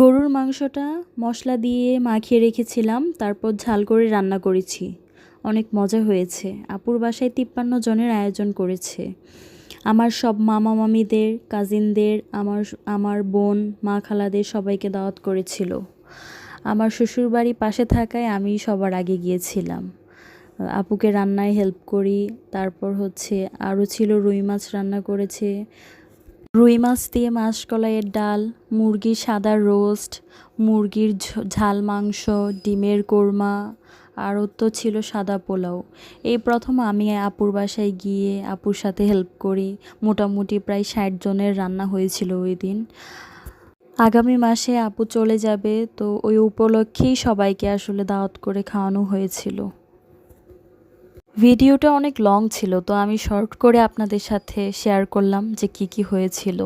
গরুর মাংসটা মশলা দিয়ে মাখিয়ে রেখেছিলাম, তারপর ঝাল করে রান্না করেছি। অনেক মজা হয়েছে। আপুর বাসায় ৫৩ জনের আয়োজন করেছে। আমার সব মামা মামিদের, কাজিনদের, আমার বোন, মা খালাদের সবাইকে দাওয়াত করেছিল। আমার শ্বশুরবাড়ি পাশে থাকায় আমি সবার আগে গিয়েছিলাম। আপুকে রান্নায় হেল্প করি। তারপর আরও ছিল রুই মাছ রান্না করেছে। রুই মাছ দিয়ে মাসকলাইয়ের ডাল, মুরগির সাদা রোস্ট, মুরগির ঝাল মাংস, ডিমের কোরমা, আরও তো ছিল সাদা পোলাও। এই প্রথম আমি আপুর বাসায় গিয়ে আপুর সাথে হেল্প করি। মোটামুটি প্রায় ৬০ জনের রান্না হয়েছিল ওই দিন। আগামী মাসে আপু চলে যাবে, তো ওই উপলক্ষেই সবাইকে আসলে দাওয়াত করে খাওয়ানো হয়েছিল। ভিডিওটা অনেক লং ছিল, তো আমি শর্ট করে আপনাদের সাথে শেয়ার করলাম যে কি কি হয়েছিল।